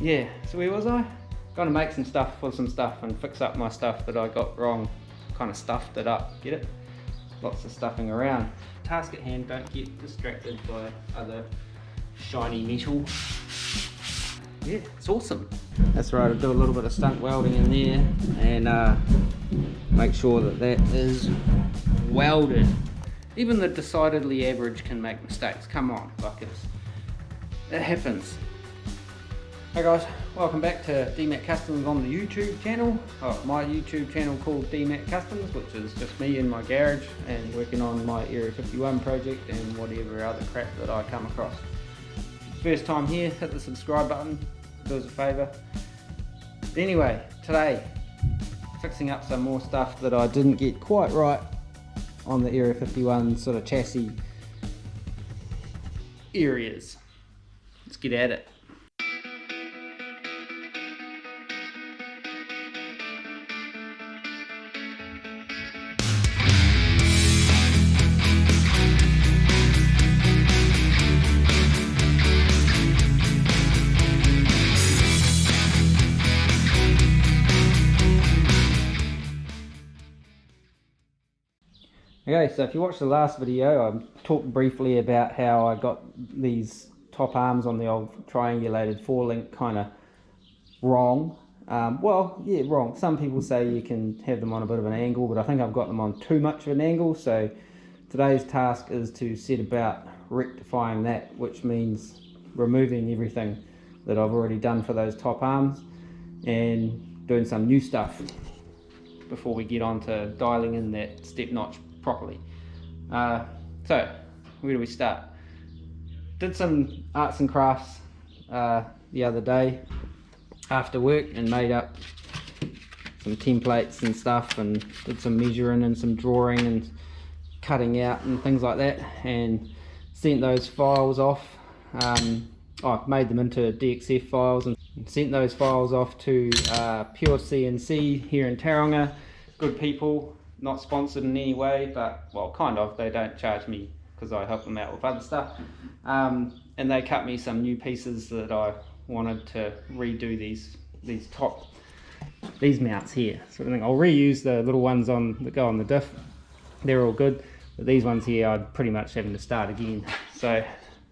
yeah, so where was I? Gonna make some stuff for some stuff and fix up my stuff that I got wrong. Kind of stuffed it up, get it? Lots of stuffing around. Task at hand, don't get distracted by other shiny metal. Yeah, it's awesome. That's right, I'll do a little bit of stunt welding in there and make sure that that is welded. Even the decidedly average can make mistakes. Come on, buckets. It happens. Hey guys, welcome back to DMAC Customs on the YouTube channel. My YouTube channel called DMAC Customs, which is just me in my garage and working on my Area 51 project and whatever other crap that I come across. First time here, hit the subscribe button, do us a favour. Anyway, today, fixing up some more stuff that I didn't get quite right on the Area 51 sort of chassis areas. Let's get at it. Okay, so if you watched the last video, I talked briefly about how I got these top arms on the old triangulated 4-link kind of wrong. Well, yeah, wrong. Some people say you can have them on a bit of an angle, but I think I've got them on too much of an angle. So today's task is to set about rectifying that, which means removing everything that I've already done for those top arms and doing some new stuff before we get on to dialing in that step notch properly. So where do we start? Did some arts and crafts the other day after work and made up some templates and stuff and did some measuring and some drawing and cutting out and things like that and sent those files off. I made them into DXF files and sent those files off to Pure CNC here in Tauranga. Good people, not sponsored in any way, but well, kind of. They don't charge me because I help them out with other stuff, and they cut me some new pieces that I wanted to redo these mounts here sort of thing. I'll reuse the little ones that go on the diff. They're all good, but these ones here I'd pretty much having to start again. So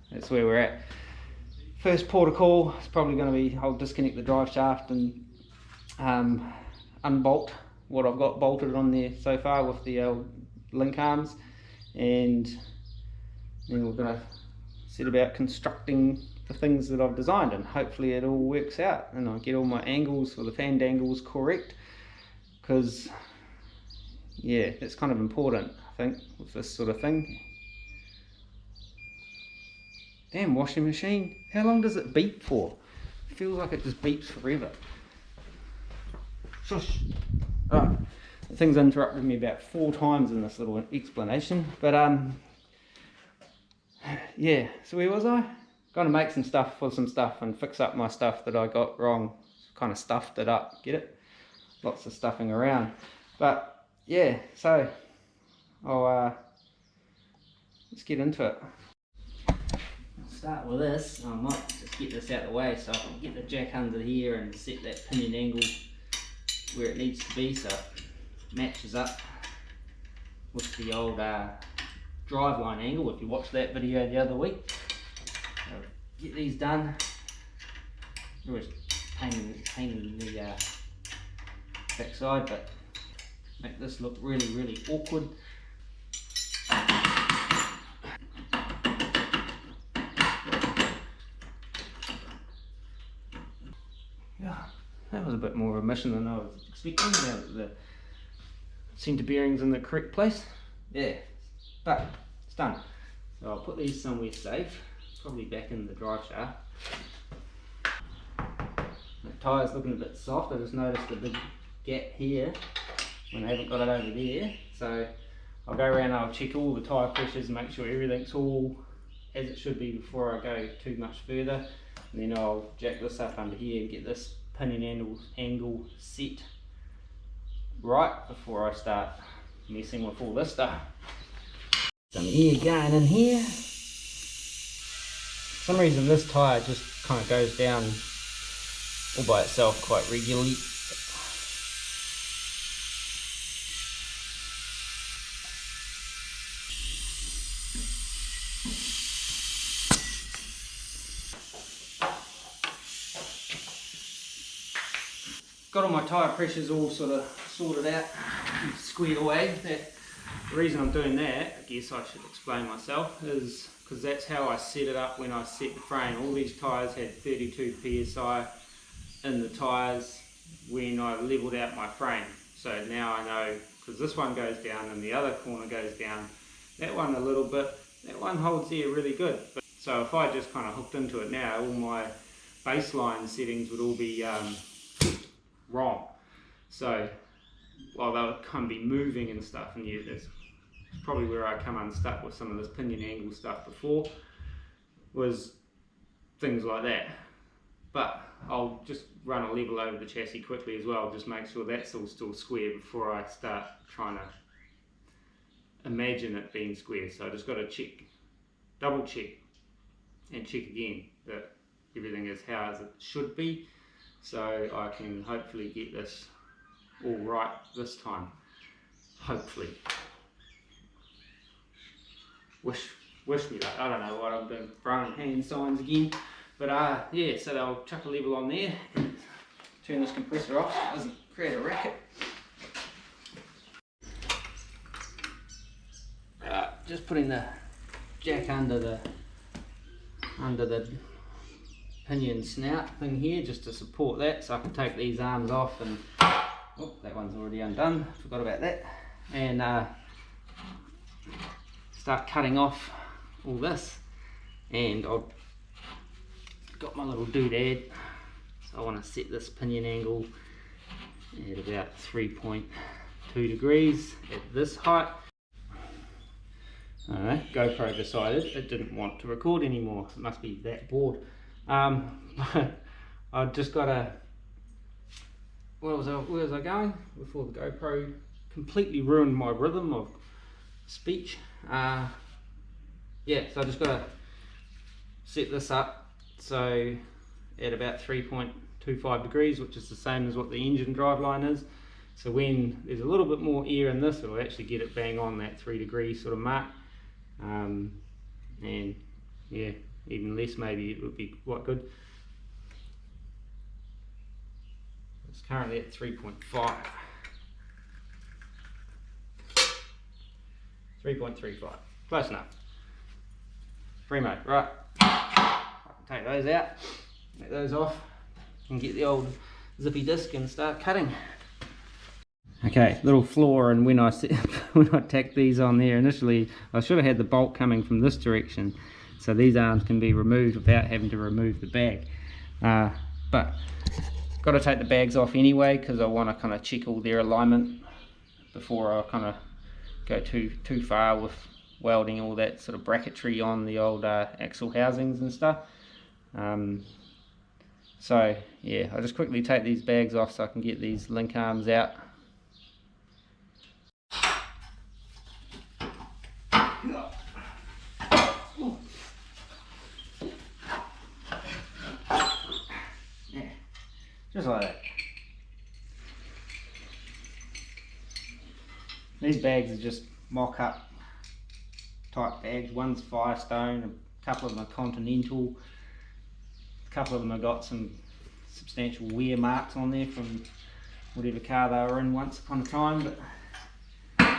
that's where we're at. First port of call is probably going to be I'll disconnect the drive shaft and unbolt what I've got bolted on there so far with the old link arms, and then we're going to set about constructing the things that I've designed, and hopefully it all works out and I get all my angles for the fandangles correct, because yeah, it's kind of important I think with this sort of thing. Damn washing machine, how long does it beep for? It feels like it just beeps forever. Shush. Right, the thing's interrupted me about 4 times in this little explanation, but yeah, so where was I? Gonna make some stuff for some stuff and fix up my stuff that I got wrong. Kind of stuffed it up, get it? Lots of stuffing around, but yeah, so I'll let's get into it. Start with this. I might just get this out of the way so I can get the jack under here and set that pinion angle where it needs to be so it matches up with the old driveline angle if you watched that video the other week. So get these done. Always pain in the backside, but make this look really awkward. Yeah, that was a bit more of a mission than I was expecting. Now that the centre bearing's in the correct place. Yeah, but it's done. So I'll put these somewhere safe, probably back in the drive shaft. The tyre's looking a bit soft. I just noticed a big gap here when I haven't got it over there. So I'll go around and I'll check all the tyre pressures and make sure everything's all as it should be before I go too much further. And then I'll jack this up under here and get this pinion angle set right before I start messing with all this stuff. Some air going in here. For some reason this tyre just kind of goes down all by itself quite regularly. Got all my tyre pressures all sort of sorted out and squared away. The reason I'm doing that, I guess I should explain myself, is because that's how I set it up when I set the frame. All these tyres had 32 psi in the tyres when I levelled out my frame. So now I know, because this one goes down and the other corner goes down, that one a little bit, that one holds there really good. So if I just kind of hooked into it now, all my baseline settings would all be wrong. So while they'll kind of be moving and stuff, and yeah, that's probably where I come unstuck with some of this pinion angle stuff before, was things like that. But I'll just run a level over the chassis quickly as well, just make sure that's all still square before I start trying to imagine it being square. So I just got to check, double check and check again that everything is how it should be, so I can hopefully get this all right this time, hopefully. Wish me luck. I don't know what I'm doing, throwing hand signs again, but yeah, so they'll chuck a level on there, turn this compressor off so it doesn't create a racket. Just putting the jack under the pinion snout thing here, just to support that, so I can take these arms off and, oh, that one's already undone, forgot about that, and start cutting off all this. And I've got my little doodad, so I want to set this pinion angle at about 3.2 degrees at this height. Alright, GoPro decided it didn't want to record anymore. It must be that bored. I've just got to, where was I going before the GoPro completely ruined my rhythm of speech? Yeah, so I just got to set this up so at about 3.25 degrees, which is the same as what the engine driveline is. So when there's a little bit more air in this, it'll actually get it bang on that 3 degree sort of mark. And yeah, even less maybe it would be quite good. It's currently at 3.5. 3.35, close enough. Primo, right. I can take those out, get those off, and get the old zippy disc and start cutting. Okay, little flaw, and when I tacked these on there initially, I should have had the bolt coming from this direction, so these arms can be removed without having to remove the bag. But got to take the bags off anyway, because I want to kind of check all their alignment before I kind of go too far with welding all that sort of bracketry on the old axle housings and stuff. So yeah, I'll just quickly take these bags off so I can get these link arms out. Yeah, just like that. These bags are just mock-up type bags. One's Firestone, a couple of them are Continental, a couple of them have got some substantial wear marks on there from whatever car they were in once upon a time, but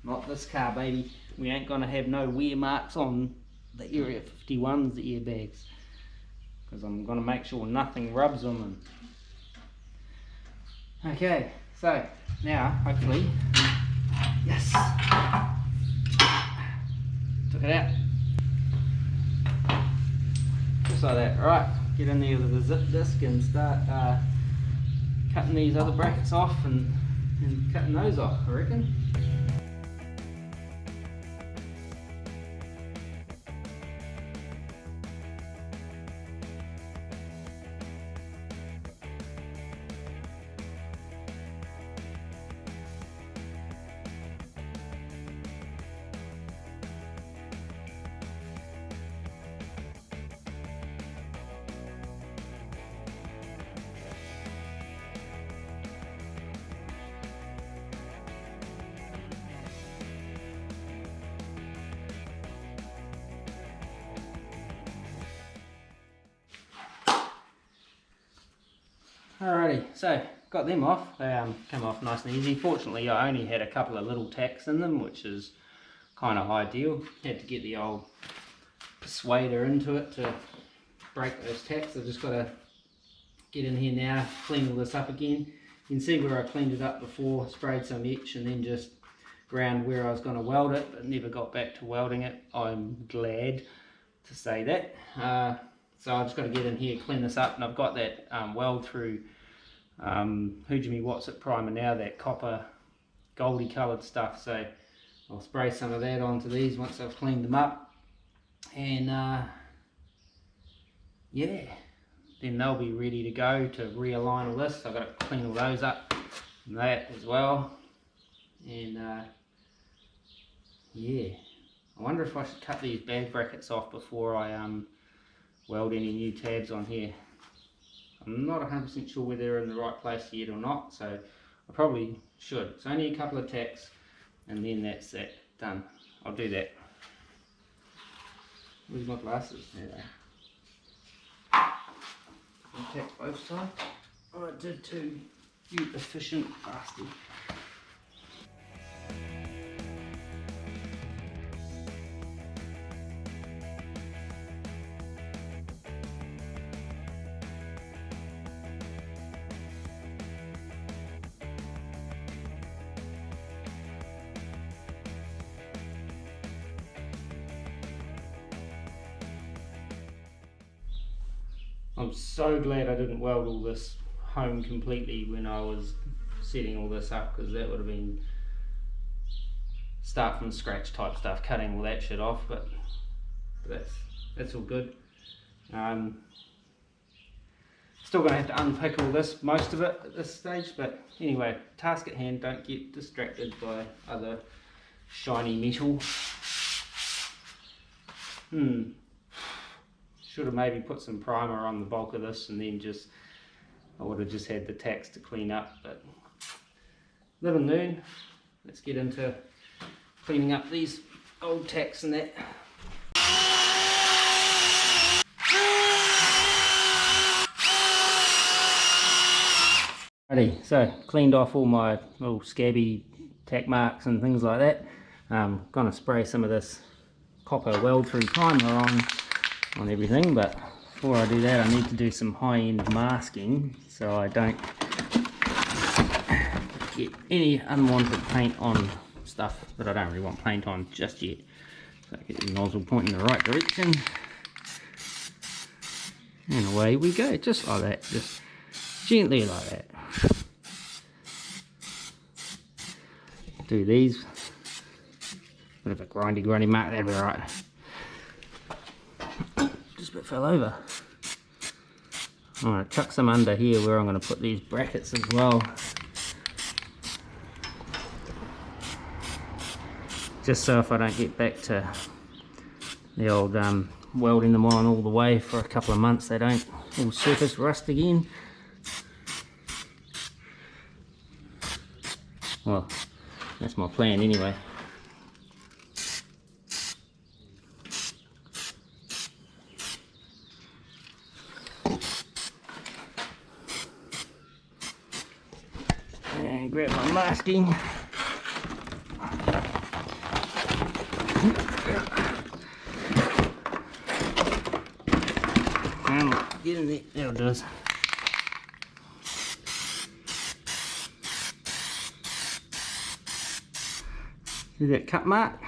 not this car, baby. We ain't gonna have no wear marks on the Area 51's airbags, because I'm gonna make sure nothing rubs on them. Okay, so now hopefully, yes, took it out, just like that. Right, get in there with the zip disc and start cutting these other brackets off and cutting those off, I reckon. Alrighty, so got them off. They come off nice and easy. Fortunately, I only had a couple of little tacks in them, which is kind of ideal. Had to get the old persuader into it to break those tacks. I've just got to get in here now, clean all this up again. You can see where I cleaned it up before, sprayed some etch and then just ground where I was going to weld it, but never got back to welding it. I'm glad to say that. So I've just got to get in here, clean this up, and I've got that weld through Hujimi What's It primer now, that copper goldy coloured stuff. So I'll spray some of that onto these once I've cleaned them up, and yeah, then they'll be ready to go to realign all this. So I've got to clean all those up and that as well, and yeah, I wonder if I should cut these bag brackets off before I weld any new tabs on here. I'm not 100% sure whether they're in the right place yet or not, so I probably should. It's only a couple of tacks and then that's that done. I'll do that. Where's my glasses? There they are. I'll tack both sides. Oh, I did too. You efficient bastard. I'm so glad I didn't weld all this home completely when I was setting all this up, because that would have been start from scratch type stuff, cutting all that shit off, but that's all good. Still gonna have to unpick all this, most of it at this stage, but anyway, task at hand, don't get distracted by other shiny metal. Should have maybe put some primer on the bulk of this and then I would have just had the tacks to clean up, but live and learn. Let's get into cleaning up these old tacks and that. Alrighty, so cleaned off all my little scabby tack marks and things like that. Gonna spray some of this copper weld through primer on everything, but before I do that I need to do some high-end masking so I don't get any unwanted paint on stuff that I don't really want paint on just yet. So get the nozzle pointing in the right direction and away we go, just like that, just gently like that. Do these, bit of a grindy mark, that'll be alright. Just a bit fell over. I'm going to chuck some under here where I'm going to put these brackets as well. Just so if I don't get back to the old welding them on all the way for a couple of months, they don't all surface rust again. Well, that's my plan anyway. And grab my masking. And get in there. There it does. See that cut mark?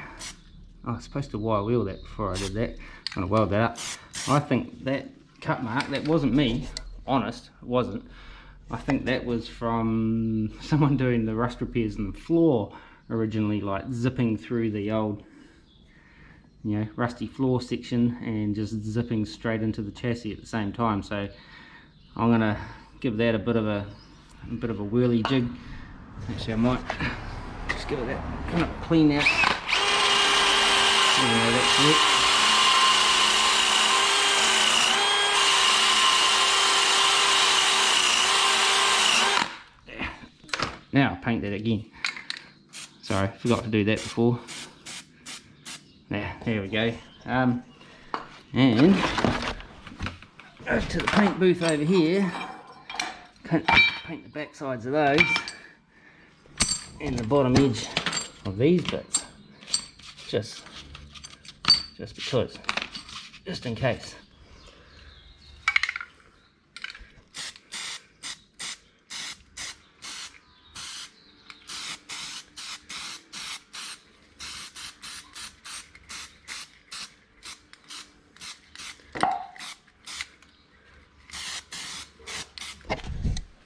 I was supposed to wire wheel that before I did that. I'm going to weld that up. I think that cut mark, that wasn't me, honest, it wasn't. I think that was from someone doing the rust repairs on the floor originally, like zipping through the old, you know, rusty floor section and just zipping straight into the chassis at the same time. So I'm gonna give that a bit of a whirly jig. Actually, I might just give it that kind of clean out. Anyway, that's it. Now I'll paint that again. Sorry, forgot to do that before. There we go. And go to the paint booth over here. paint the back sides of those and the bottom edge of these bits, just because, just in case.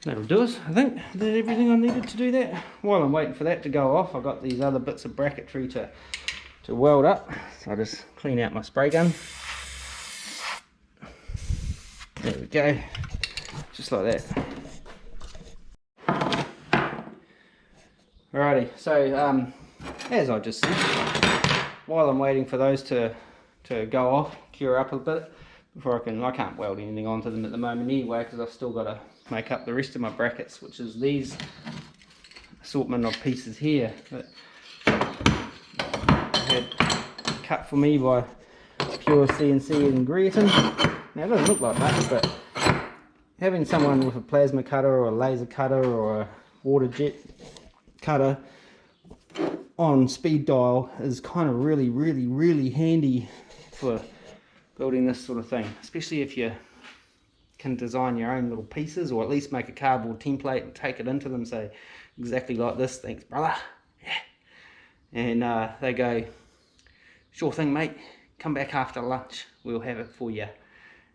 That'll do us, I think. Did everything I needed to do that. While I'm waiting for that to go off, I've got these other bits of bracketry to weld up. So I'll just clean out my spray gun. There we go. Just like that. Alrighty, so as I just said, while I'm waiting for those to go off, cure up a bit, before I can't weld anything onto them at the moment anyway, because I've still got to make up the rest of my brackets, which is these assortment of pieces here that I had cut for me by Pure CNC in Greerton. Now it doesn't look like much, but having someone with a plasma cutter or a laser cutter or a water jet cutter on speed dial is kind of really handy for building this sort of thing, especially if you can design your own little pieces, or at least make a cardboard template and take it into them, say exactly like this, thanks brother, yeah. And they go, sure thing mate, come back after lunch, we'll have it for you.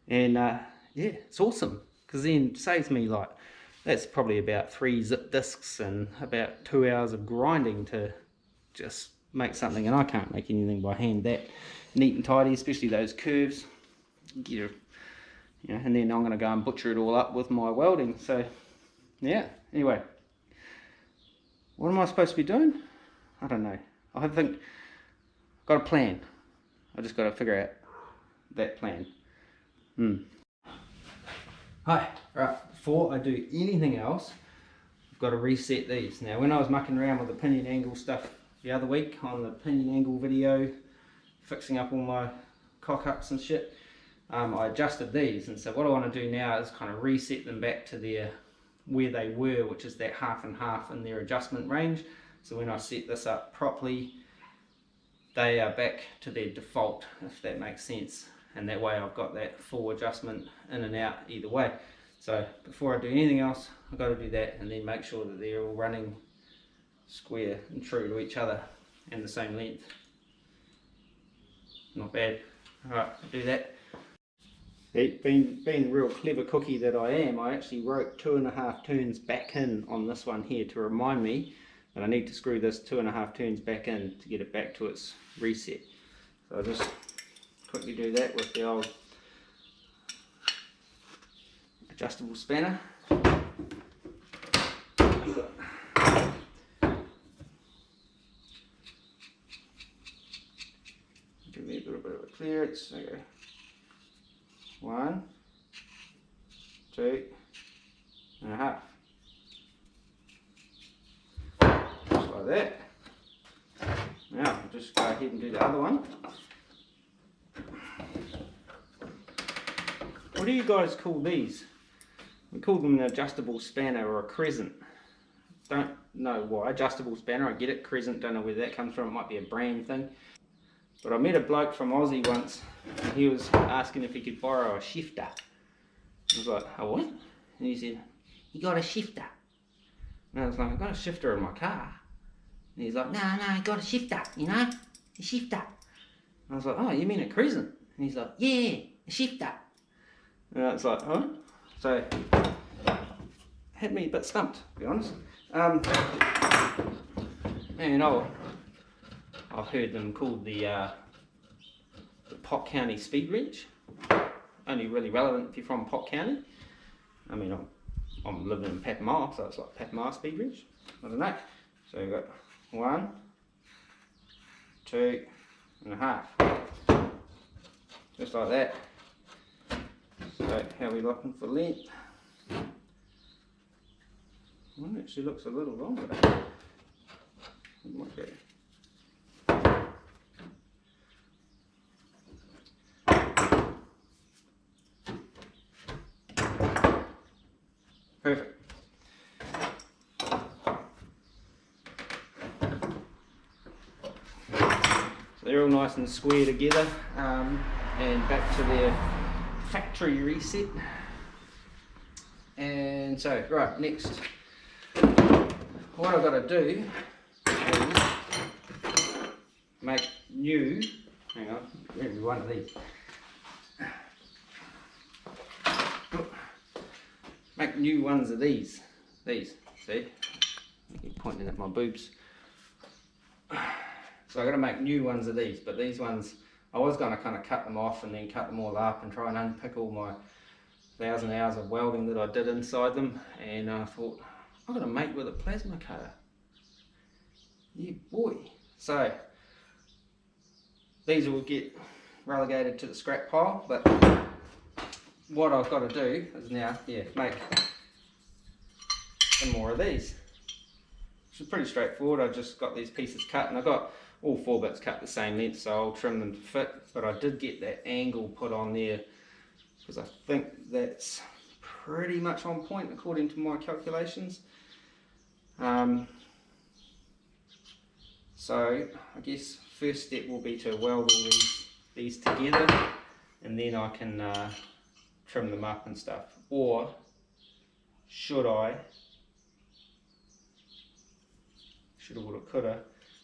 And yeah, it's awesome, because then it saves me, like, that's probably about 3 zip discs and about 2 hours of grinding to just make something, and I can't make anything by hand that neat and tidy, especially those curves. You know, and then I'm going to go and butcher it all up with my welding. So yeah, anyway, what am I supposed to be doing? I don't know. I think I've got a plan. I just got to figure out that plan. Hi, right, before I do anything else, I've got to reset these. Now when I was mucking around with the pinion angle stuff the other week on the pinion angle video, fixing up all my cock-ups and shit, I adjusted these, and so what I want to do now is kind of reset them back to where they were, which is that half and half in their adjustment range. So when I set this up properly, they are back to their default, if that makes sense, and that way I've got that full adjustment in and out either way. So before I do anything else, I've got to do that and then make sure that they're all running square and true to each other and the same length. Not bad. Alright, I'll do that. Being the real clever cookie that I am, I actually wrote 2.5 turns back in on this one here to remind me that I need to screw this 2.5 turns back in to get it back to its reset. So I'll just quickly do that with the old adjustable spanner. Give me a little bit of a clearance. There you go. 1, 2.5. Just like that. Now I'll just go ahead and do the other one. What do you guys call these? We call them an adjustable spanner or a crescent. Don't know why. Adjustable spanner, I get it. Crescent, don't know where that comes from. It might be a brand thing. But I met a bloke from Aussie once, and he was asking if he could borrow a shifter. I was like, a what? And he said, you got a shifter? And I was like, I got a shifter in my car. And he's like, no, I got a shifter, you know, a shifter. And I was like, oh, you mean a crescent? And he's like, yeah, a shifter. And I was like, oh. So, had me a bit stumped, to be honest. And I've heard them called the Pot County speed wrench. Only really relevant if you're from Pot County. I mean, I'm living in Papamoa, so it's like Papamoa speed wrench. I don't know. So we've got 1, 2.5. Just like that. So how are we looking for length? Well, it actually looks a little longer. Okay. Perfect. nice and square together, and back to their factory reset. And so, right, next, what I've got to do is make new, hang on, where's one of these? Make new ones of these, see? I keep pointing at my boobs. So I've got to make new ones of these, but these ones, I was going to kind of cut them off and then cut them all up and try and unpick all my 1,000 hours of welding that I did inside them, and I thought, I'm going to make with a plasma cutter. Yeah boy. So these will get relegated to the scrap pile, but what I've got to do is now, make some more of these. Which is pretty straightforward. I just got these pieces cut, and I got all 4 bits cut the same length, so I'll trim them to fit. But I did get that angle put on there because I think that's pretty much on point according to my calculations. So I guess first step will be to weld all these together, and then I can trim them up and stuff. Or should I? Shoulda, woulda, coulda.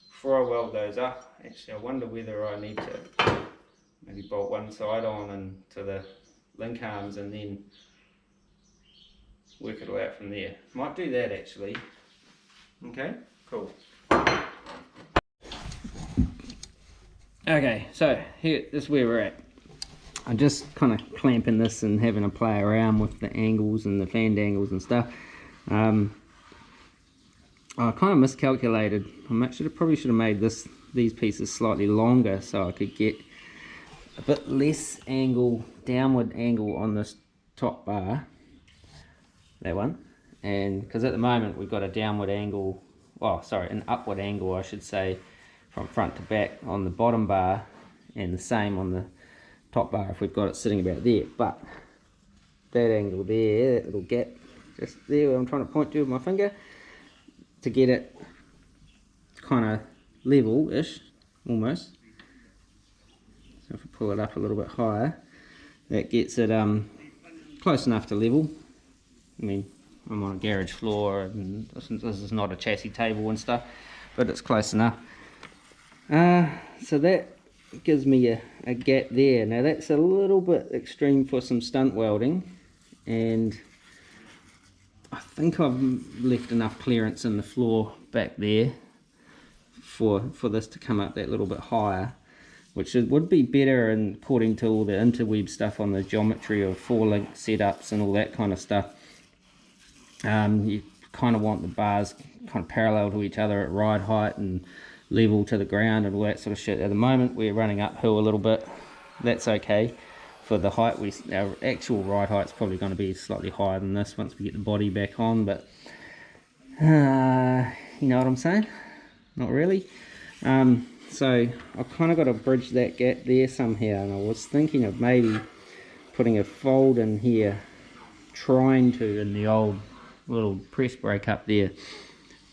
Before I weld those up, actually I wonder whether I need to maybe bolt one side on and to the link arms and then work it all out from there. Might do that actually. Okay, cool. Okay, so here, this is where we're at. I'm just kind of clamping this and having a play around with the angles and the fandangles and stuff. I kind of miscalculated. Probably should have made these pieces slightly longer so I could get a bit less angle, downward angle on this top bar, that one, and because at the moment we've got a downward angle, an upward angle I should say, from front to back on the bottom bar, and the same on the top bar if we've got it sitting about there. But that angle there, that little gap just there where I'm trying to point to with my finger, to get it kind of level-ish, almost. So if I pull it up a little bit higher, that gets it close enough to level. I mean, I'm on a garage floor, and this is not a chassis table and stuff, but it's close enough. So that gives me a gap there. Now that's a little bit extreme for some stunt welding, and I think I've left enough clearance in the floor back there for this to come up that little bit higher, which would be better and according to all the interweb stuff on the geometry of 4-link setups and all that kind of stuff. You kind of want the bars kind of parallel to each other at ride height and level to the ground and all that sort of shit. At the moment we're running uphill a little bit. That's okay. For the height, our actual ride height's probably going to be slightly higher than this once we get the body back on, but you know what I'm saying? Not really. So I've kind of got to bridge that gap there somehow, and I was thinking of maybe putting a fold in here, trying to, in the old little press brake up there,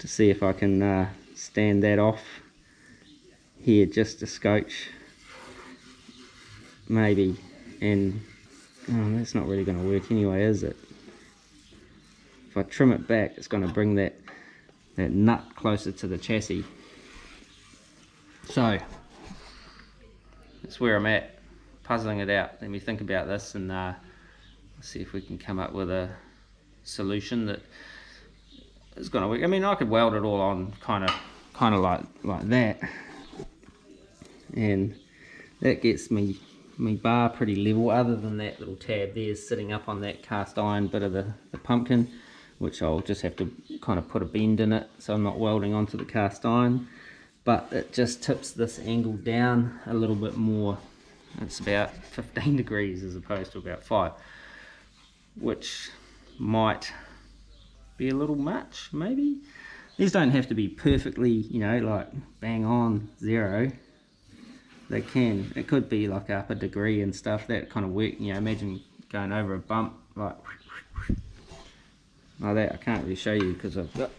to see if I can stand that off here just a scotch, maybe. And that's not really going to work anyway, is it? If I trim it back, it's going to bring that nut closer to the chassis. So that's where I'm at, puzzling it out. Let me think about this and see if we can come up with a solution that is going to work. I mean, I could weld it all on kind of like that, and that gets me bar pretty level, other than that little tab there sitting up on that cast iron bit of the pumpkin, which I'll just have to kind of put a bend in it so I'm not welding onto the cast iron. But it just tips this angle down a little bit more. It's about 15 degrees as opposed to about 5, which might be a little much, maybe. These don't have to be perfectly, you know, like bang on 0. They can, it could be like up a degree and stuff, that kind of work. You know, imagine going over a bump like that. I can't really show you because I've got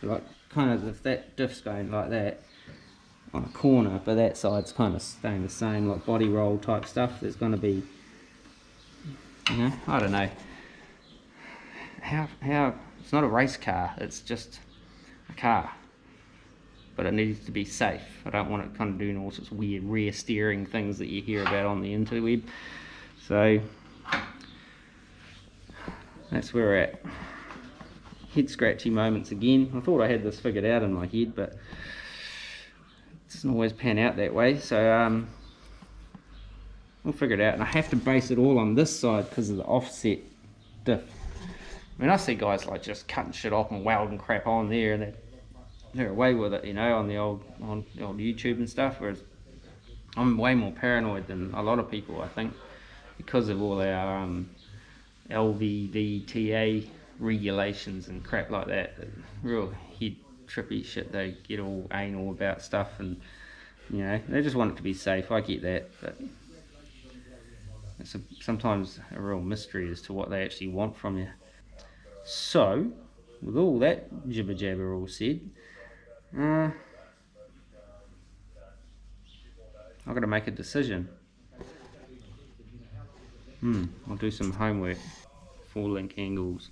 like kind of, if that diff's going like that, on a corner, but that side's kind of staying the same, like body roll type stuff. There's going to be, you know, I don't know how it's not a race car, it's just a car, but it needs to be safe. I don't want it kind of doing all sorts of weird rear steering things that you hear about on the interweb. So that's where we're at. Head scratchy moments again. I thought I had this figured out in my head, but it doesn't always pan out that way. So we'll figure it out. And I have to base it all on this side because of the offset diff. I mean, I see guys like just cutting shit off and welding crap on there, and they're away with it, you know, on the old YouTube and stuff. Whereas I'm way more paranoid than a lot of people, I think, because of all our LVDTA regulations and crap like that. Real head trippy shit. They get all anal about stuff, and you know, they just want it to be safe. I get that, but it's sometimes a real mystery as to what they actually want from you. So, with all that jibber jabber all said, I've got to make a decision. I'll do some homework. 4-link angles.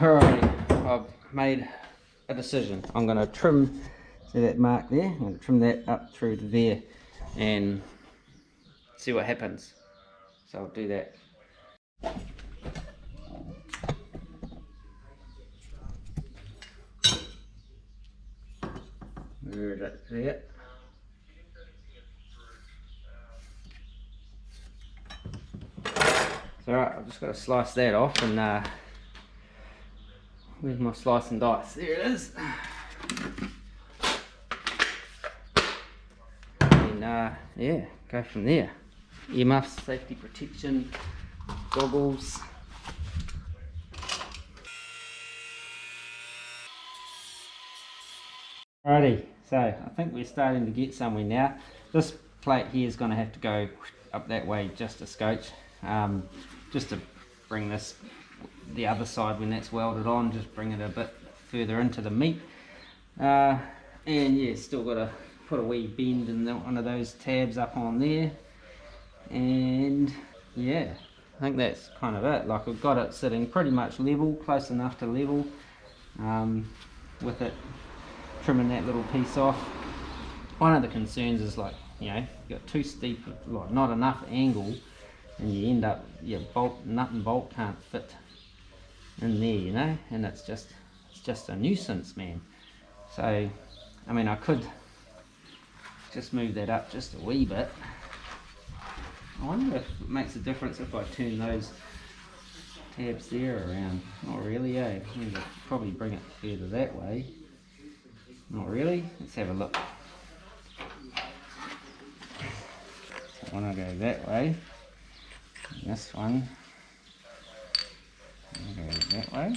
Alright, I've made a decision. I'm going to trim, see that mark there? I'm going to trim that up through to there and see what happens. So I'll do that. There it is, there. So alright, I've just got to slice that off, and where's my slice and dice? There it is. And yeah, go from there. Earmuffs, safety protection, goggles. Alrighty, so I think we're starting to get somewhere now. This plate here is going to have to go up that way just a scotch, just to bring this, the other side when that's welded on, just bring it a bit further into the meat. And yeah, still got to put a wee bend in one of those tabs up on there. And yeah, I think that's kind of it. Like, I've got it sitting pretty much level, close enough to level, with it trimming that little piece off. One of the concerns is, like, you know, you've got too steep, like not enough angle, and you end up, your nut and bolt can't fit in there, you know, and it's just a nuisance, man. So I mean, I could just move that up just a wee bit. I wonder if it makes a difference if I turn those tabs there around. Not really, eh? I mean, probably bring it further that way. Not really. Let's have a look. So I want to go that way. And this one, I'll go that way.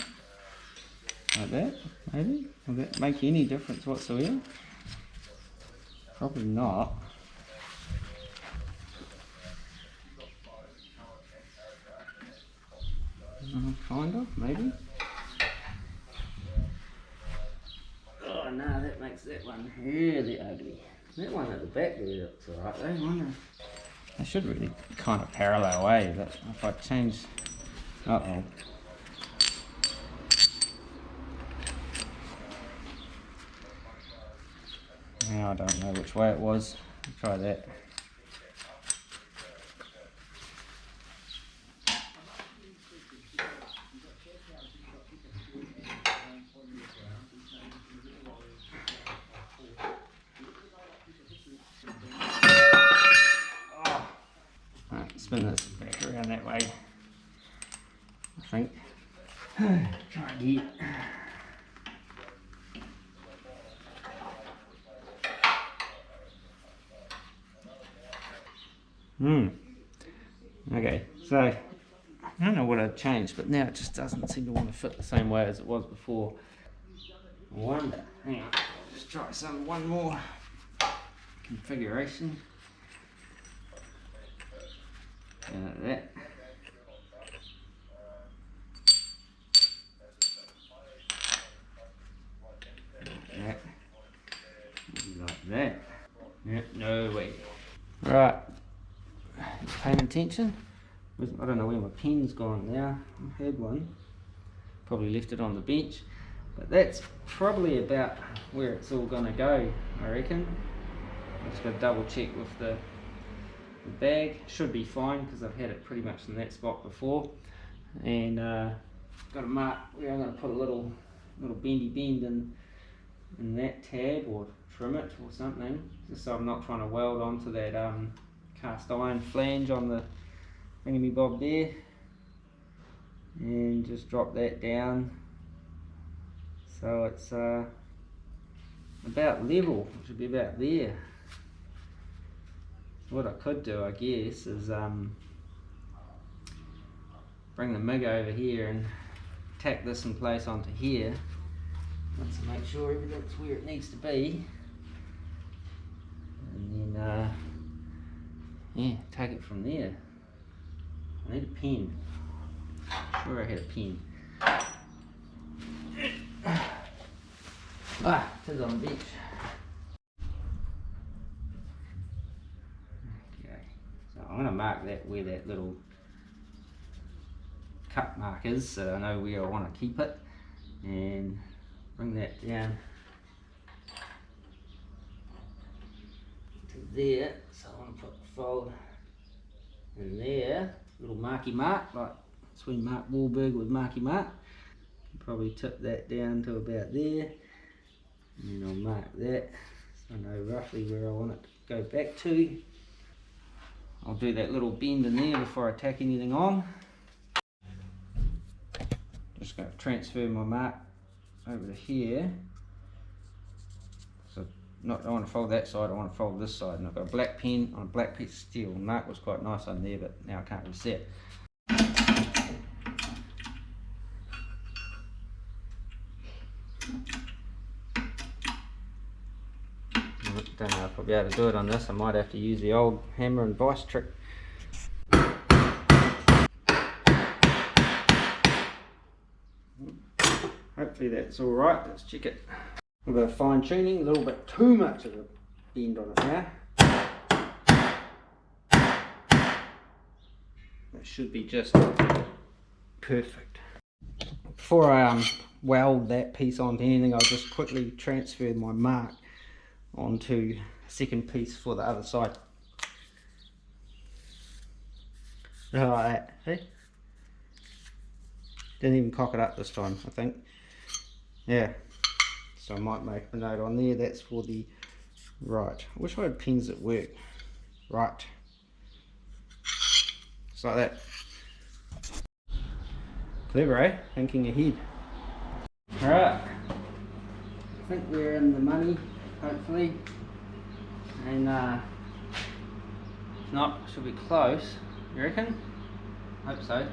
Like that, maybe? Will that make any difference whatsoever? Probably not. Kind of, maybe. Oh no, that makes that one really ugly. That one at the back there looks alright though. I wonder. I should really kind of parallel way, but if I change. Uh-oh. Now I don't know which way it was. I'll try that. Spin this back around that way, I think. Try again. Okay, so I don't know what I've changed, but now it just doesn't seem to want to fit the same way as it was before. I wonder. Hang on, just try one more configuration. That. That. attention. I don't know where my pen's gone now. I had one. Probably left it on the bench. But that's probably about where it's all going to go, I reckon. I'm just going to double check with the bag. Should be fine because I've had it pretty much in that spot before. And got a mark where I'm going to put a little bendy bend in that tab, or trim it or something, just so I'm not trying to weld onto that cast iron flange on the thingy-bob there. And just drop that down so it's about level. It should be about there. What I could do, I guess, is bring the MIG over here and tack this in place onto here. Let's make sure everything's where it needs to be, and then yeah, take it from there. I need a pen. Sure, I had a pen. It is on the bench. Okay, so I'm going to mark that where that little cut mark is, so I know where I want to keep it, and bring that down to there. So I want to put the fold in there, little marky mark, like between Mark Wahlberg with Marky Mark. Probably tip that down to about there, and then I'll mark that so I know roughly where I want it to go back to. I'll do that little bend in there before I tack anything on. Just going to transfer my mark over to here. So I don't want to fold that side, I want to fold this side, and I've got a black pen on a black piece of steel. The mark was quite nice on there, but now I can't reset. Don't know if I'll be able to do it on this. I might have to use the old hammer and vise trick. Hopefully that's alright. Let's check it. A bit of fine tuning, a little bit too much of a bend on it now. That should be just perfect. Before I weld that piece onto anything, I'll just quickly transfer my mark onto a second piece for the other side. Just like that, see? Didn't even cock it up this time, I think. Yeah, so I might make a note on there, that's for the right. I wish I had pens that work. Right. Just like that. Clever, eh? Thinking ahead. Alright. I think we're in the money, hopefully. And if not, should be close. You reckon? Hope so.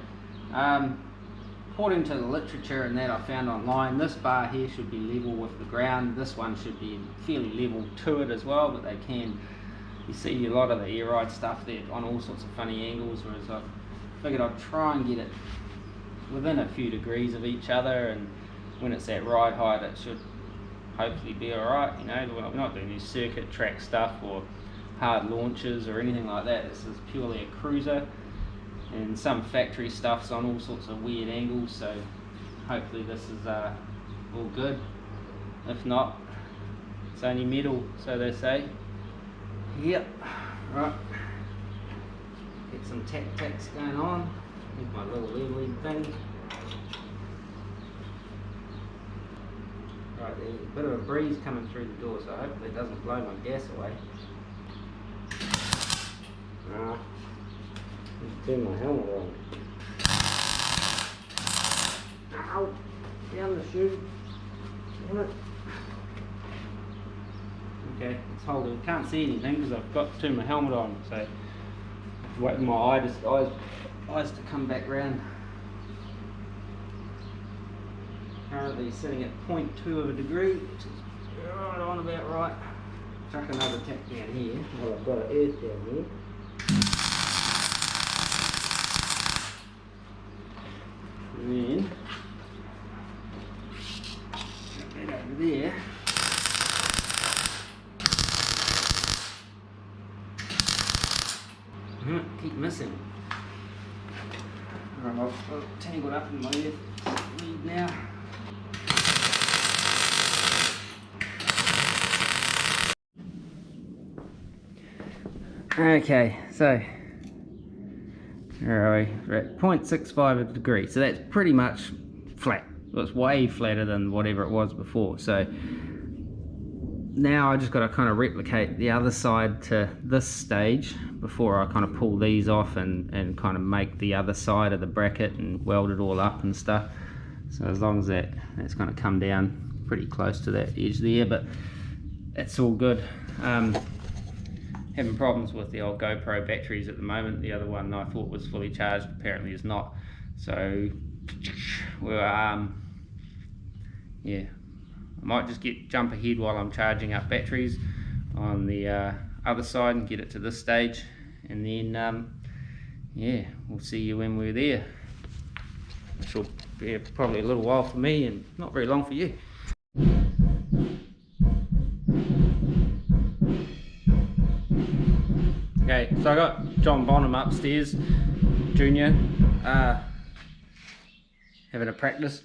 According to the literature and that I found online, this bar here should be level with the ground. This one should be fairly level to it as well, but they can, you see a lot of the air ride stuff there on all sorts of funny angles, whereas I figured I'd try and get it within a few degrees of each other, and when it's at ride height it should hopefully be alright. You know, we're not doing any circuit track stuff or hard launches or anything like that. This is purely a cruiser. And some factory stuff's on all sorts of weird angles, so hopefully this is all good. If not, it's only metal, so they say. Yep, right. Get some tacks going on with my little leveling thing. Right, there's a bit of a breeze coming through the door, so hopefully it doesn't blow my gas away. Turn my helmet on. Ow! Down the chute. Damn it. Okay, it's holding. Can't see anything because I've got to turn my helmet on, so waiting my eyes to come back round. Currently sitting at 0.2 of a degree, which is right on about right. Chuck another tack down here. Well, I've got an earth down here. And then put that over there. Keep missing. Right, I've tangled up in my lead now. Okay, so where are we? We're at 0.65 degrees, so that's pretty much flat. It's way flatter than whatever it was before. So now I just got to kind of replicate the other side to this stage before I kind of pull these off and kind of make the other side of the bracket and weld it all up and stuff. So as long as that's going to come down pretty close to that edge there, but that's all good. Having problems with the old GoPro batteries at the moment. The other one I thought was fully charged apparently is not. So we're yeah, I might just jump ahead while I'm charging up batteries on the other side and get it to this stage, and then yeah, we'll see you when we're there, which will be probably a little while for me and not very long for you. Okay, so I got John Bonham upstairs, Junior, having a practice.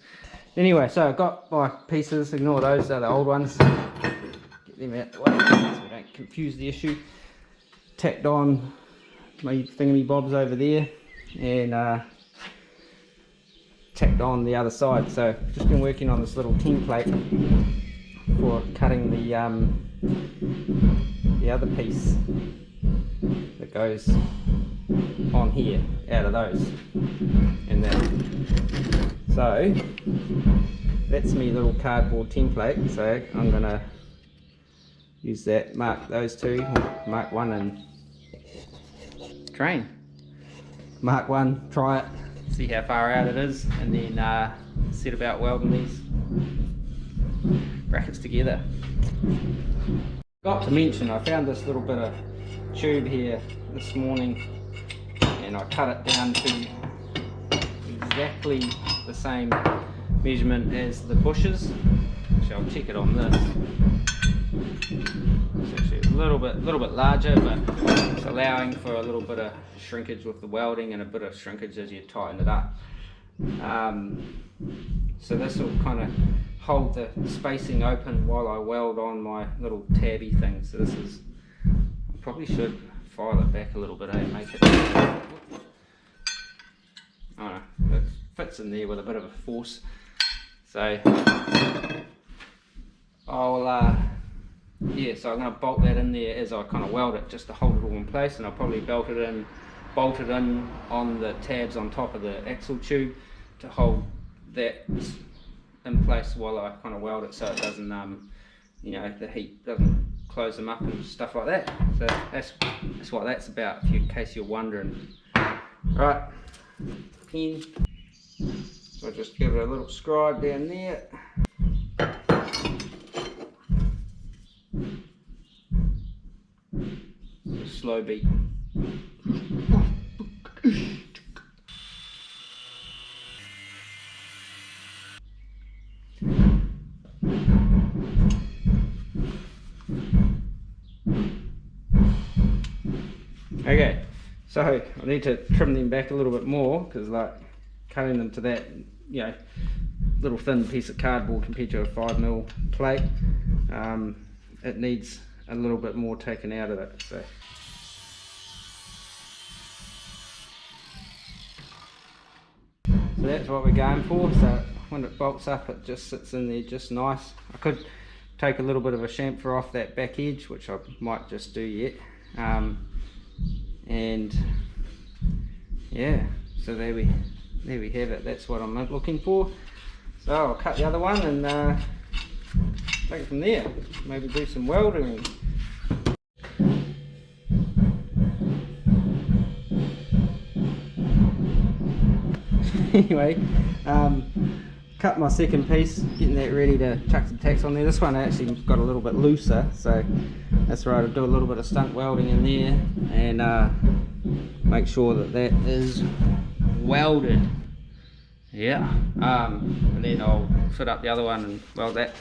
Anyway, so I've got my pieces, ignore those, they're the old ones. Get them out the way so we don't confuse the issue. Tacked on my thingy bobs over there and tacked on the other side. So I've just been working on this little template for cutting the other piece that goes on here out of those and that. So that's me little cardboard template, so I'm gonna use that, mark those two, mark one and train. Mark one, try it, see how far out it is, and then set about welding these brackets together. Got to mention, I found this little bit of tube here this morning and I cut it down to exactly the same measurement as the bushes, so I'll check it on this. It's actually a little bit larger, but it's allowing for a little bit of shrinkage with the welding and a bit of shrinkage as you tighten it up. So this will kind of hold the spacing open while I weld on my little tabby thing. So this is, I probably should file it back a little bit and make it, I don't know, it fits in there with a bit of a force. So I'll yeah, so I'm going to bolt that in there as I kind of weld it, just to hold it all in place, and I'll probably bolt it in on the tabs on top of the axle tube to hold that in place while I kind of weld it, so it doesn't you know, the heat doesn't close them up and stuff like that. So that's what that's about, in case you're wondering. Right, pin. So just give it a little scribe down there. Slow beat. Okay, so I need to trim them back a little bit more, because like cutting them to that, you know, little thin piece of cardboard compared to a 5mm plate, it needs a little bit more taken out of it. So that's what we're going for. So when it bolts up, it just sits in there just nice. I could take a little bit of a chamfer off that back edge, which I might just do yet. And yeah, so there we have it. That's what I'm looking for. So I'll cut the other one and take it from there. Maybe do some welding. Anyway, cut my second piece, getting that ready to chuck some tacks on there. This one actually got a little bit looser, so that's right, I'll do a little bit of stunt welding in there and make sure that that is welded. Yeah, and then I'll fit up the other one and weld that.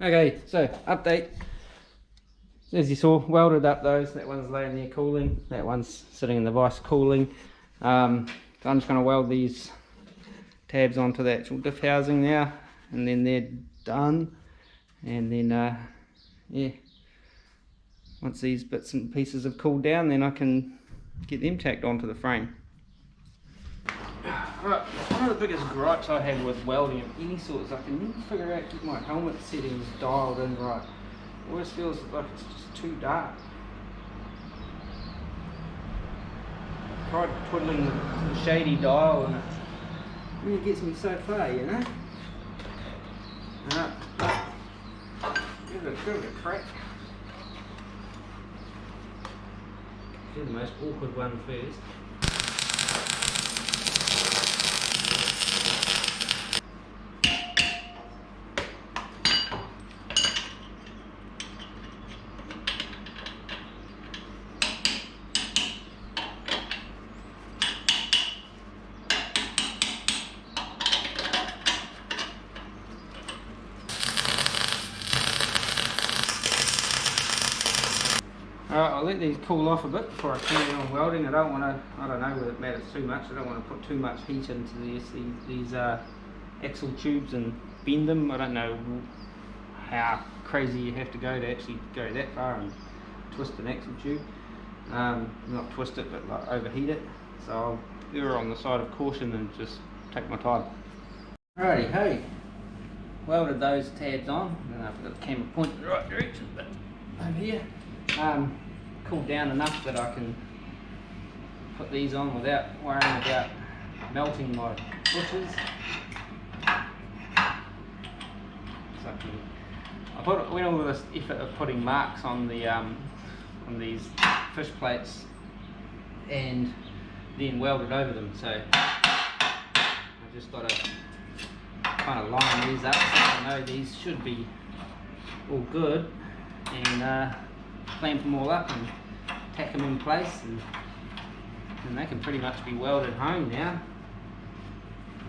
Okay, so update. As you saw, welded up those. That one's laying there cooling. That one's sitting in the vise cooling. So I'm just going to weld these tabs onto the actual diff housing now, and then they're done. And then yeah, once these bits and pieces have cooled down, then I can get them tacked onto the frame. Right, one of the biggest gripes I have with welding of any sort is I can never figure out get my helmet settings dialed in right. It always feels like it's just too dark. I tried twiddling the shady dial and it really gets me so far, you know. Give it a crack. Do the most awkward one first. Alright, I'll let these cool off a bit before I carry on welding. I don't want to, I don't know whether it matters too much, I don't want to put too much heat into these axle tubes and bend them. I don't know how crazy you have to go to actually go that far and twist an axle tube. Not twist it, but like overheat it. So I'll err on the side of caution and just take my time. Alrighty, hey, welded those tabs on. I don't know if I've got the camera pointed in the right direction, but over here. Cooled down enough that I can put these on without worrying about melting my bushes. So I went all this effort of putting marks on the on these fish plates and then welded over them. So I just got to kind of line these up so I know these should be all good, and clamp them all up and tack them in place, and they can pretty much be welded home now.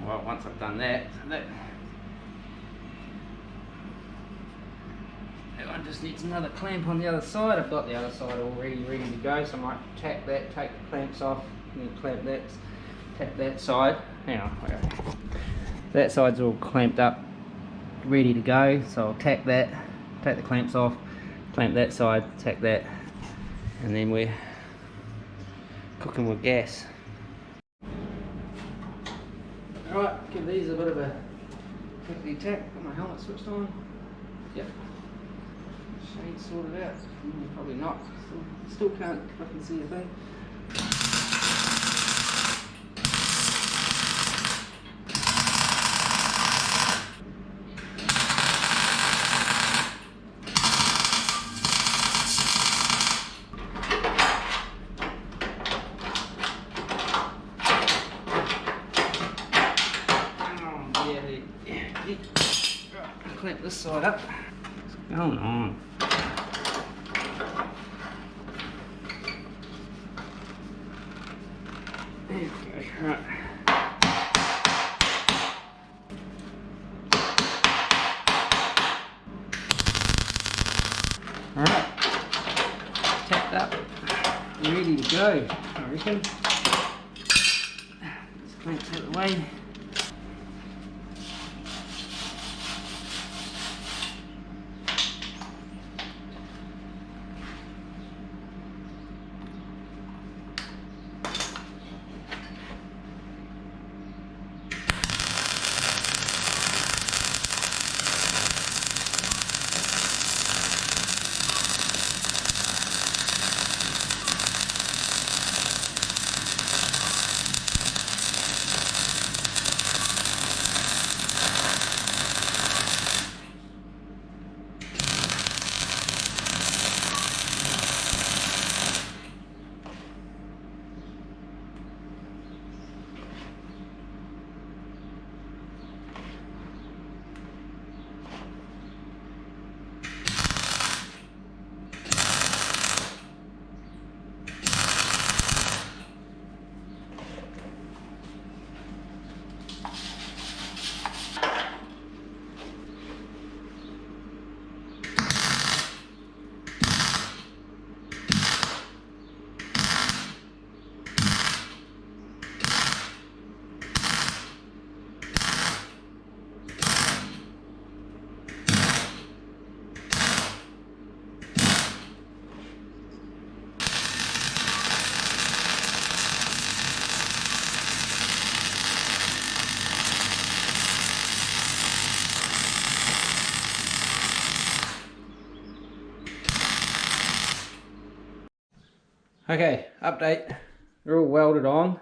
Well, once I've done that, that one just needs another clamp on the other side. I've got the other side already ready to go, so I might tack that, take the clamps off, and then clamp that, tack that side. Hang on, that side's all clamped up, ready to go, so I'll tack that, take the clamps off, clamp that side, tack that, and then we're cooking with gas. Alright, give these a bit of a quickly tack. Got my helmet switched on. Yep. Shade sorted out. Probably not. Still can't fucking see a thing. Clamp this side up. What's going on? There we go. Right. Alright. Tacked up. Ready to go, I reckon. Let's clamp that out of the way. Okay, update. They're all welded on.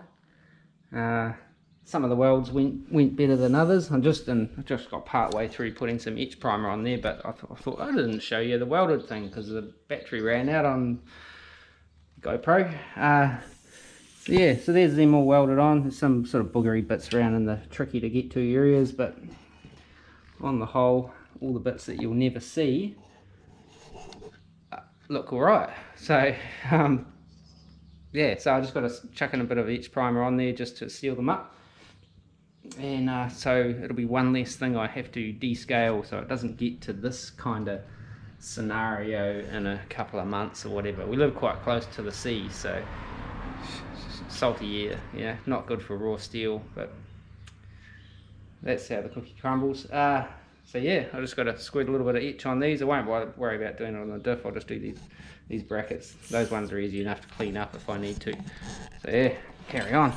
Some of the welds went better than others. I just got part way through putting some etch primer on there, but I thought I didn't show you the welded thing because the battery ran out on GoPro. So yeah, so there's them all welded on. There's some sort of boogery bits around in the tricky to get to areas, but on the whole, all the bits that you'll never see look alright. So yeah, so I just got to chuck in a bit of etch primer on there just to seal them up, and so it'll be one less thing I have to descale, so it doesn't get to this kind of scenario in a couple of months or whatever. We live quite close to the sea, so salty air, yeah, not good for raw steel, but that's how the cookie crumbles. So yeah, I just got to squirt a little bit of etch on these. I won't worry about doing it on the diff. I'll just do these brackets. Those ones are easy enough to clean up if I need to. So yeah, carry on.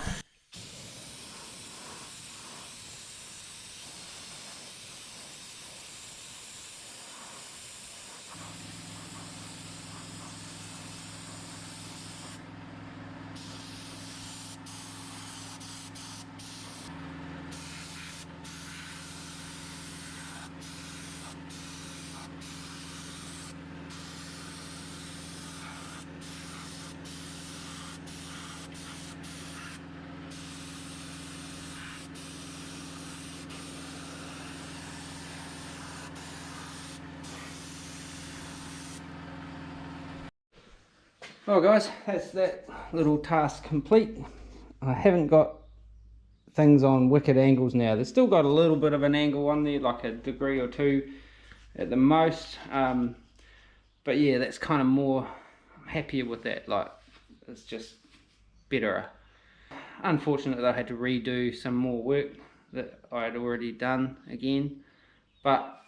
Well guys, that's that little task complete. I haven't got things on wicked angles now. There's still got a little bit of an angle on there, like a degree or two at the most, but yeah, that's kind of more, I'm happier with that. Like, it's just better. Unfortunately, I had to redo some more work that I had already done again, but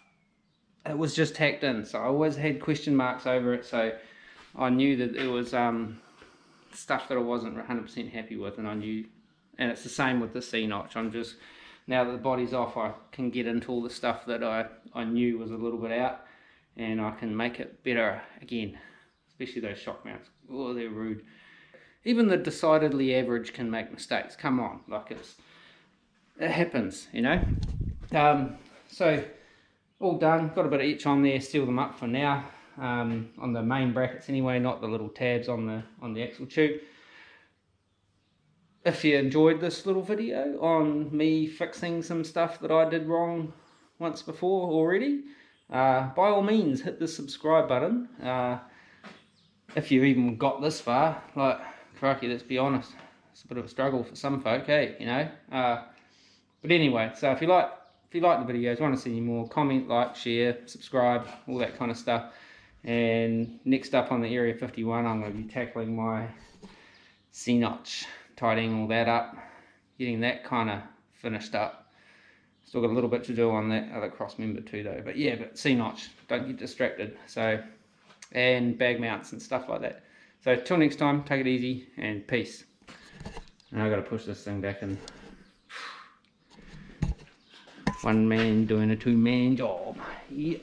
it was just tacked in, so I always had question marks over it, so I knew that it was stuff that I wasn't 100% happy with, and I knew, and it's the same with the C-notch. I'm just, now that the body's off, I can get into all the stuff that I knew was a little bit out, and I can make it better again, especially those shock mounts. Oh, they're rude. Even the decidedly average can make mistakes. Come on, like it happens, you know. So all done, got a bit of etch on there, seal them up for now. On the main brackets anyway, not the little tabs on the axle tube. If you enjoyed this little video on me fixing some stuff that I did wrong once before already, by all means hit the subscribe button. If you even got this far, like, crikey, let's be honest, it's a bit of a struggle for some folk, hey, you know. But anyway, so if you like the videos, want to see any more, comment, like, share, subscribe, all that kind of stuff. And next up on the Area 51, I'm going to be tackling my C-notch, tidying all that up, getting that kind of finished up. Still got a little bit to do on that other cross member too though, but yeah, but C-notch, don't get distracted. So, and bag mounts and stuff like that. So till next time, take it easy and peace. And I've got to push this thing back in. One man doing a two-man job. Yeah.